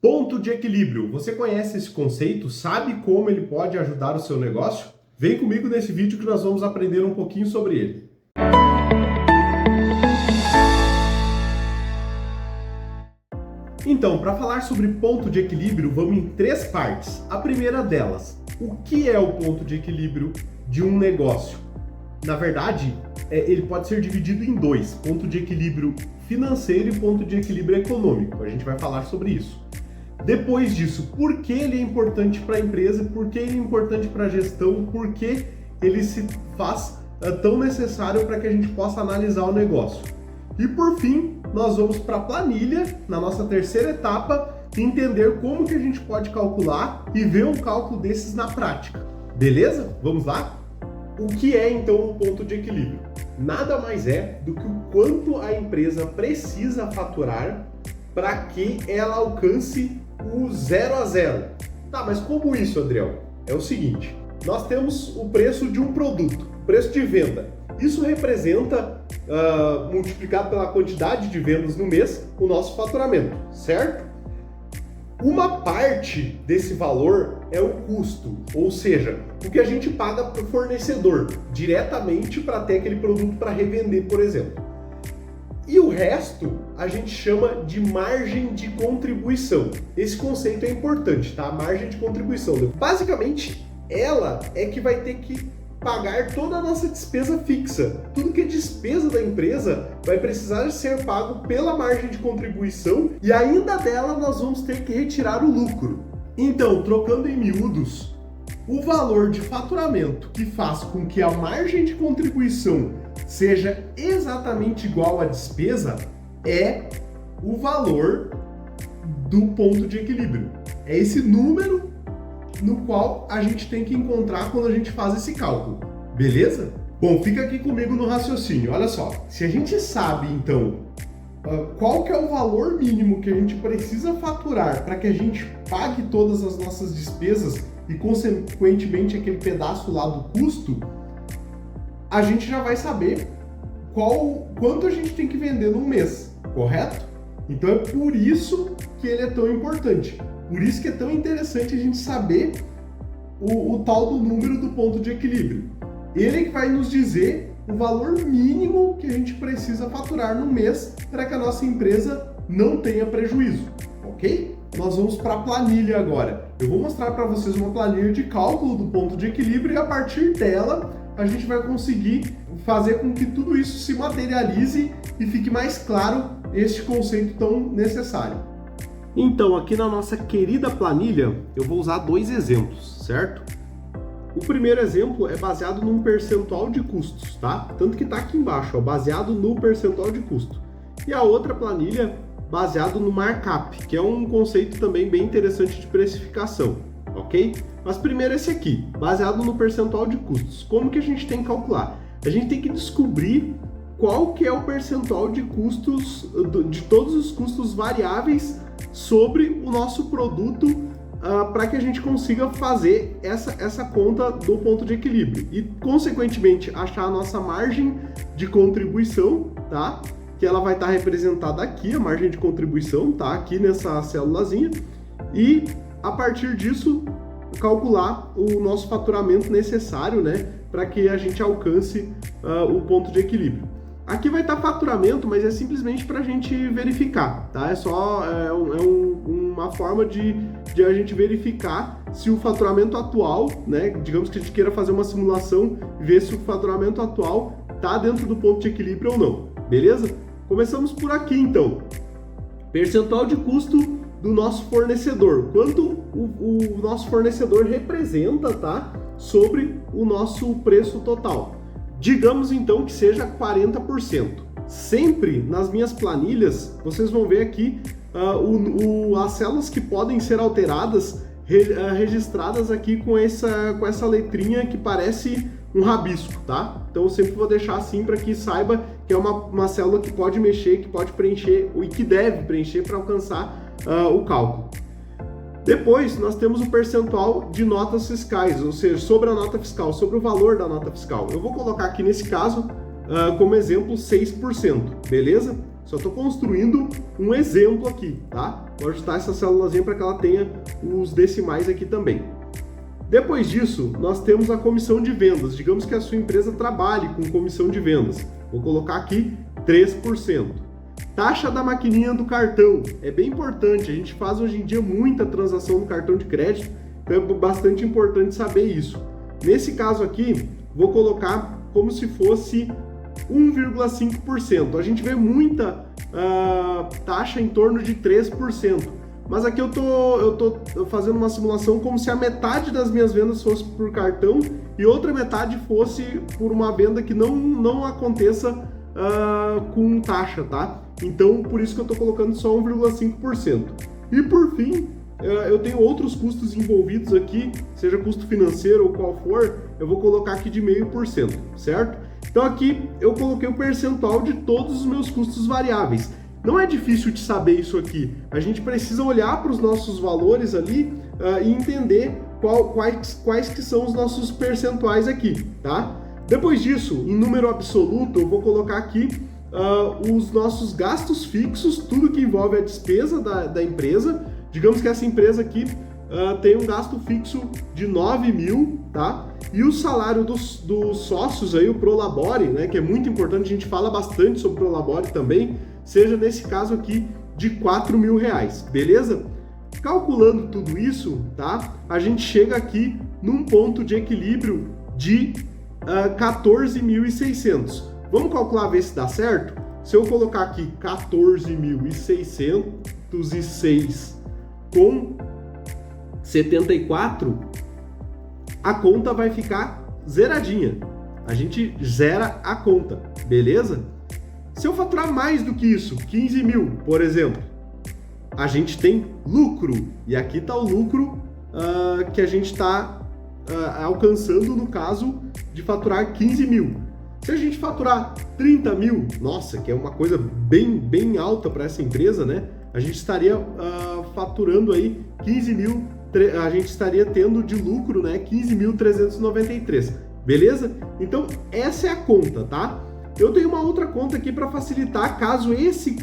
Ponto de equilíbrio. Você conhece esse conceito? Sabe como ele pode ajudar o seu negócio? Vem comigo nesse vídeo que nós vamos aprender um pouquinho sobre ele. Então, para falar sobre ponto de equilíbrio, vamos em três partes. A primeira delas, o que é o ponto de equilíbrio de um negócio? Na verdade, ele pode ser dividido em dois, ponto de equilíbrio financeiro e ponto de equilíbrio econômico. A gente vai falar sobre isso. Depois disso, por que ele é importante para a empresa, por que ele é importante para a gestão, por que ele se faz tão necessário para que a gente possa analisar o negócio. E por fim, nós vamos para a planilha, na nossa terceira etapa, entender como que a gente pode calcular e ver um cálculo desses na prática. Beleza? Vamos lá? O que é então o ponto de equilíbrio? Nada mais é do que o quanto a empresa precisa faturar para que ela alcance o 0 a 0. Tá, mas como isso, Adriel? É o seguinte, nós temos o preço de um produto, preço de venda. Isso representa, multiplicado pela quantidade de vendas no mês, o nosso faturamento, certo? Uma parte desse valor é o custo, ou seja, o que a gente paga para o fornecedor, diretamente para ter aquele produto para revender, por exemplo. E o resto a gente chama de margem de contribuição. Esse conceito é importante, tá? Margem de contribuição. Basicamente, ela é que vai ter que pagar toda a nossa despesa fixa. Tudo que é despesa da empresa vai precisar ser pago pela margem de contribuição e ainda dela nós vamos ter que retirar o lucro. Então, trocando em miúdos, o valor de faturamento que faz com que a margem de contribuição seja exatamente igual à despesa é o valor do ponto de equilíbrio. É esse número no qual a gente tem que encontrar quando a gente faz esse cálculo, beleza? Bom, fica aqui comigo no raciocínio. Olha só, se a gente sabe então qual que é o valor mínimo que a gente precisa faturar para que a gente pague todas as nossas despesas e consequentemente aquele pedaço lá do custo, a gente já vai saber quanto a gente tem que vender num mês, correto? Então é por isso que ele é tão importante. Por isso que é tão interessante a gente saber o tal do número do ponto de equilíbrio. Ele que vai nos dizer o valor mínimo que a gente precisa faturar no mês para que a nossa empresa não tenha prejuízo, ok? Nós vamos para a planilha agora. Eu vou mostrar para vocês uma planilha de cálculo do ponto de equilíbrio e a partir dela a gente vai conseguir fazer com que tudo isso se materialize e fique mais claro este conceito tão necessário. Então, aqui na nossa querida planilha, eu vou usar dois exemplos, certo? O primeiro exemplo é baseado num percentual de custos, tá? Tanto que tá aqui embaixo, ó, baseado no percentual de custo. E a outra planilha baseado no markup, que é um conceito também bem interessante de precificação, ok? Mas primeiro esse aqui, baseado no percentual de custos. Como que a gente tem que calcular? A gente tem que descobrir qual que é o percentual de custos, de todos os custos variáveis sobre o nosso produto para que a gente consiga fazer essa conta do ponto de equilíbrio e, consequentemente, achar a nossa margem de contribuição, tá? Que ela vai estar representada aqui, a margem de contribuição, tá? Aqui nessa célulazinha. E, a partir disso, calcular o nosso faturamento necessário, né? Para que a gente alcance o ponto de equilíbrio. Aqui vai estar faturamento, mas é simplesmente para a gente verificar, tá? É só uma forma de a gente verificar se o faturamento atual, né? Digamos que a gente queira fazer uma simulação e ver se o faturamento atual está dentro do ponto de equilíbrio ou não, beleza? Começamos por aqui então. Percentual de custo do nosso fornecedor. Quanto o nosso fornecedor representa, tá? Sobre o nosso preço total. Digamos então que seja 40%. Sempre nas minhas planilhas, vocês vão ver aqui as células que podem ser alteradas, registradas aqui com essa letrinha que parece um rabisco, tá? Então eu sempre vou deixar assim para que saiba que é uma célula que pode mexer, que pode preencher e que deve preencher para alcançar o cálculo. Depois, nós temos o percentual de notas fiscais, ou seja, sobre a nota fiscal, sobre o valor da nota fiscal. Eu vou colocar aqui nesse caso, como exemplo, 6%, beleza? Só estou construindo um exemplo aqui, tá? Vou ajustar essa célulazinha para que ela tenha os decimais aqui também. Depois disso, nós temos a comissão de vendas. Digamos que a sua empresa trabalhe com comissão de vendas. Vou colocar aqui 3%. Taxa da maquininha do cartão. É bem importante. A gente faz hoje em dia muita transação no cartão de crédito, então é bastante importante saber isso. Nesse caso aqui, vou colocar como se fosse 1,5%. A gente vê muita taxa em torno de 3%. Mas aqui eu tô fazendo uma simulação como se a metade das minhas vendas fosse por cartão e outra metade fosse por uma venda que não aconteça com taxa, tá? Então, por isso que eu estou colocando só 1,5%. E por fim, eu tenho outros custos envolvidos aqui, seja custo financeiro ou qual for, eu vou colocar aqui de 0,5%, certo? Então aqui eu coloquei o percentual de todos os meus custos variáveis. Não é difícil de saber isso aqui. A gente precisa olhar para os nossos valores ali e entender quais que são os nossos percentuais aqui, tá? Depois disso, em número absoluto, eu vou colocar aqui os nossos gastos fixos, tudo que envolve a despesa da empresa. Digamos que essa empresa aqui tem um gasto fixo de 9 mil, tá? E o salário dos sócios aí, o Prolabore, né, que é muito importante, a gente fala bastante sobre o Prolabore também, seja nesse caso aqui de 4 mil reais, beleza? Calculando tudo isso, tá? A gente chega aqui num ponto de equilíbrio de 14.600. Vamos calcular, ver se dá certo? Se eu colocar aqui 14.606 com 74, a conta vai ficar zeradinha. A gente zera a conta, beleza? Se eu faturar mais do que isso, 15 mil, por exemplo, a gente tem lucro. E aqui está o lucro que a gente está alcançando no caso de faturar 15 mil. Se a gente faturar 30 mil, nossa, que é uma coisa bem alta para essa empresa, né? A gente estaria faturando aí 15 mil, a gente estaria tendo de lucro, né? 15.393, beleza? Então, essa é a conta, tá? Eu tenho uma outra conta aqui para facilitar caso esse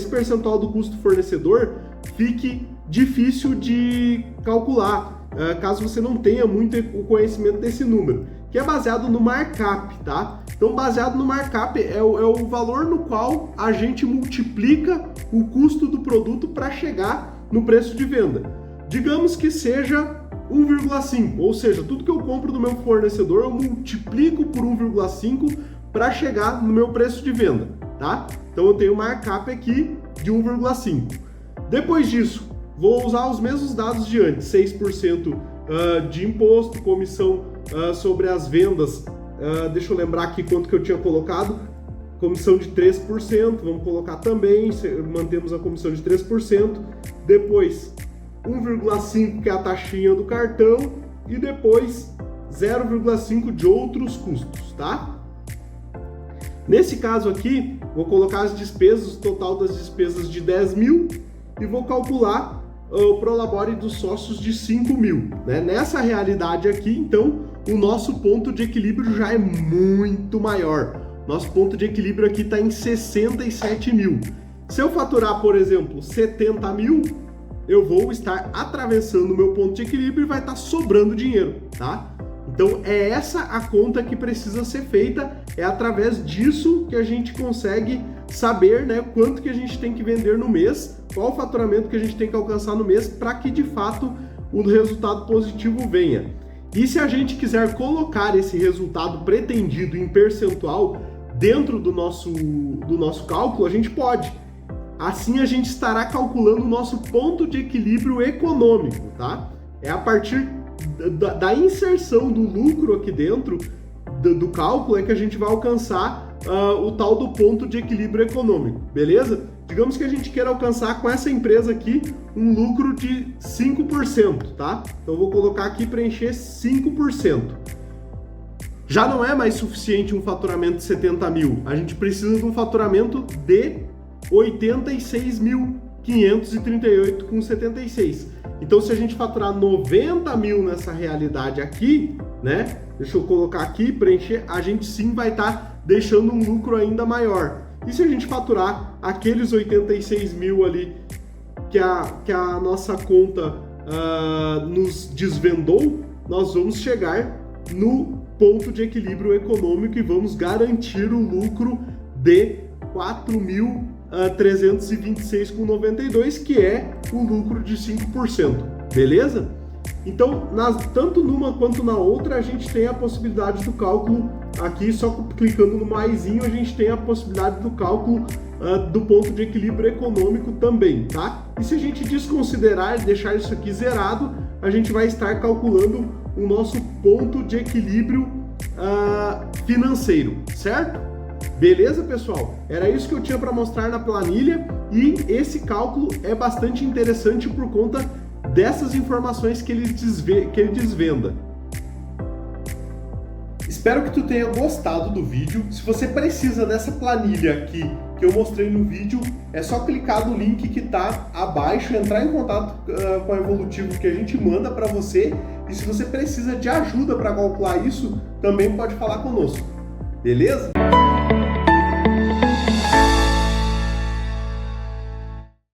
percentual do custo fornecedor fique difícil de calcular, caso você não tenha muito o conhecimento desse número, que é baseado no markup, tá? Então, baseado no markup é o valor no qual a gente multiplica o custo do produto para chegar no preço de venda. Digamos que seja 1,5, ou seja, tudo que eu compro do meu fornecedor eu multiplico por 1,5 para chegar no meu preço de venda, tá? Então eu tenho markup aqui de 1,5. Depois disso, vou usar os mesmos dados de antes, 6% de imposto, comissão sobre as vendas, deixa eu lembrar aqui quanto que eu tinha colocado, comissão de 3%, vamos colocar também, mantemos a comissão de 3%, depois 1,5 que é a taxinha do cartão e depois 0,5 de outros custos, tá? Nesse caso aqui, vou colocar as despesas, o total das despesas de 10 mil e vou calcular o Prolabore dos sócios de 5 mil. Né? Nessa realidade aqui, então, o nosso ponto de equilíbrio já é muito maior. Nosso ponto de equilíbrio aqui está em 67 mil. Se eu faturar, por exemplo, 70 mil, eu vou estar atravessando o meu ponto de equilíbrio e vai estar sobrando dinheiro, tá? Então é essa a conta que precisa ser feita, é através disso que a gente consegue saber, né, quanto que a gente tem que vender no mês, qual o faturamento que a gente tem que alcançar no mês para que de fato o resultado positivo venha. E se a gente quiser colocar esse resultado pretendido em percentual dentro do nosso cálculo, a gente pode. Assim a gente estará calculando o nosso ponto de equilíbrio econômico, tá? É a partir da inserção do lucro aqui dentro do cálculo é que a gente vai alcançar o tal do ponto de equilíbrio econômico, beleza? Digamos que a gente queira alcançar com essa empresa aqui um lucro de 5%, tá? Então eu vou colocar aqui preencher 5%. Já não é mais suficiente um faturamento de 70 mil, a gente precisa de um faturamento de 86.538,76. Então, se a gente faturar 90 mil nessa realidade aqui, né? Deixa eu colocar aqui, preencher, a gente sim vai estar deixando um lucro ainda maior. E se a gente faturar aqueles 86 mil ali que a nossa conta nos desvendou, nós vamos chegar no ponto de equilíbrio econômico e vamos garantir o lucro de 4.326,92, que é o lucro de 5%, beleza? Então, tanto numa quanto na outra, a gente tem a possibilidade do cálculo aqui, só clicando no maisinho, a gente tem a possibilidade do cálculo do ponto de equilíbrio econômico também, tá? E se a gente desconsiderar, deixar isso aqui zerado, a gente vai estar calculando o nosso ponto de equilíbrio financeiro, certo? Beleza, pessoal? Era isso que eu tinha para mostrar na planilha e esse cálculo é bastante interessante por conta dessas informações que ele desvenda. Espero que tu tenha gostado do vídeo. Se você precisa dessa planilha aqui que eu mostrei no vídeo, é só clicar no link que está abaixo, entrar em contato com a Evolutivo que a gente manda para você. E se você precisa de ajuda para calcular isso, também pode falar conosco. Beleza?